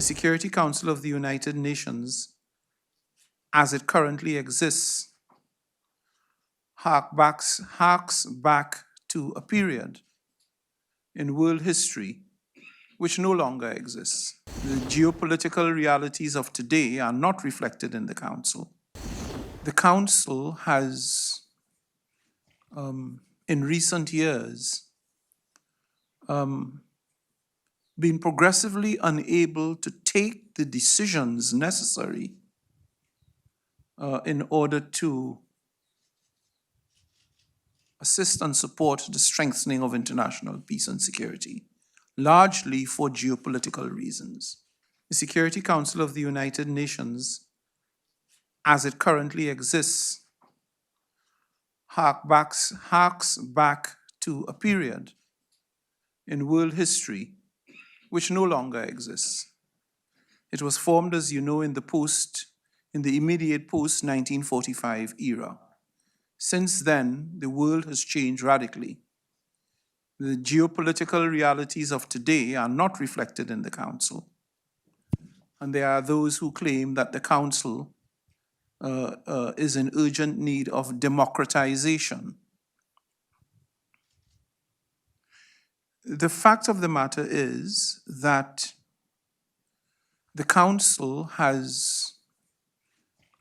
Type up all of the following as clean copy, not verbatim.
The Security Council of the United Nations, as it currently exists, harks back to a period in world history which no longer exists. The geopolitical realities of today are not reflected in the Council. The Council has, in recent years, been progressively unable to take the decisions necessary in order to assist and support the strengthening of international peace and security, largely for geopolitical reasons. The Security Council of the United Nations, as it currently exists, harks back to a period in world history which no longer exists. It was formed, as you know, in the immediate post-1945 era. Since then, the world has changed radically. The geopolitical realities of today are not reflected in the Council. And there are those who claim that the Council is in urgent need of democratization. The fact of the matter is that the Council has,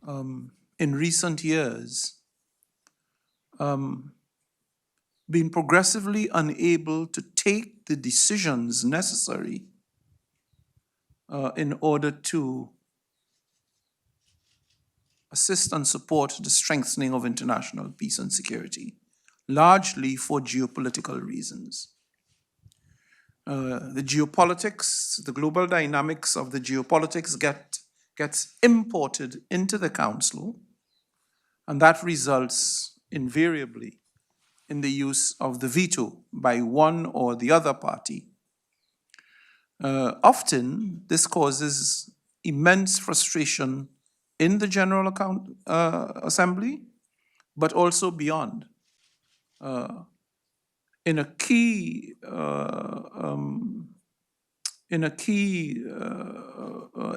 in recent years, been progressively unable to take the decisions necessary in order to assist and support the strengthening of international peace and security, largely for geopolitical reasons. The geopolitics, the global dynamics of the geopolitics gets imported into the Council, and that results invariably in the use of the veto by one or the other party. Often, this causes immense frustration in the General Assembly, but also beyond. In a key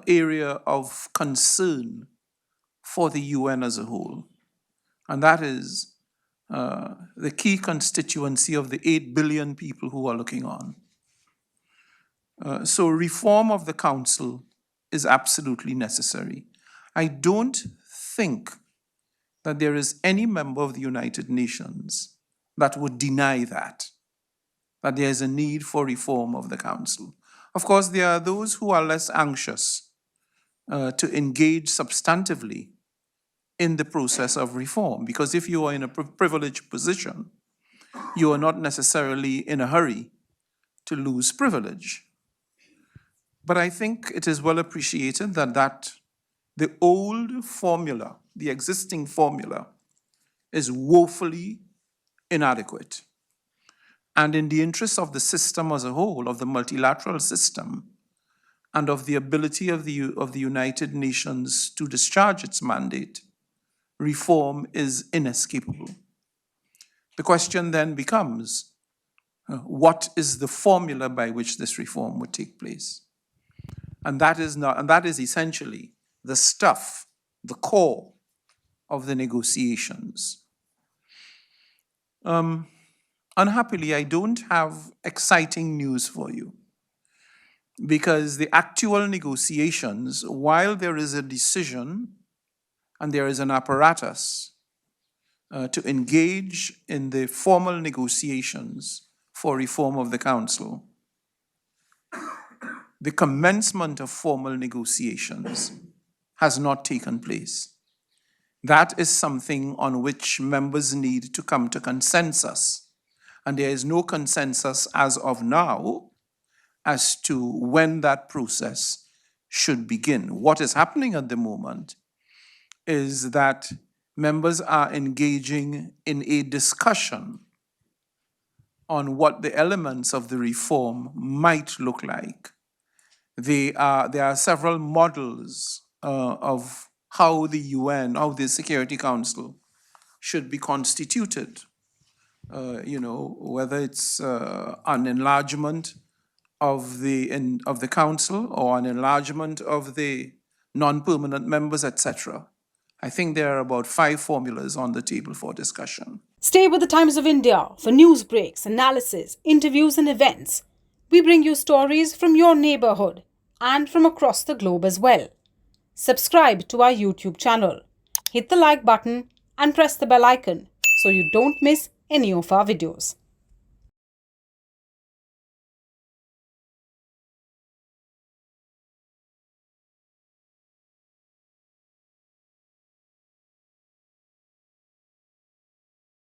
area of concern for the UN as a whole, and that is the key constituency of the 8 billion people who are looking on. So reform of the Council is absolutely necessary. I don't think that there is any member of the United Nations that would deny that there is a need for reform of the Council. Of course, there are those who are less anxious to engage substantively in the process of reform, because if you are in a privileged position, you are not necessarily in a hurry to lose privilege. But I think it is well appreciated that the old formula, the existing formula, is woefully inadequate. And in the interest of the system as a whole, of the multilateral system, and of the ability of the United Nations to discharge its mandate, reform is inescapable. The question then becomes, what is the formula by which this reform would take place? And that is essentially the stuff, the core of the negotiations. Unhappily, I don't have exciting news for you, because the actual negotiations, while there is a decision and there is an apparatus to engage in the formal negotiations for reform of the Council, the commencement of formal negotiations has not taken place. That is something on which members need to come to consensus. And there is no consensus as of now as to when that process should begin. What is happening at the moment is that members are engaging in a discussion on what the elements of the reform might look like. There are several models of how the UN, how the Security Council should be constituted. Whether it's an enlargement of the council or an enlargement of the non-permanent members, etc. I think there are about 5 formulas on the table for discussion. Stay with the Times of India for news breaks, analysis, interviews, and events. We bring you stories from your neighborhood and from across the globe as well. Subscribe to our YouTube channel. Hit the like button and press the bell icon so you don't miss any of our videos.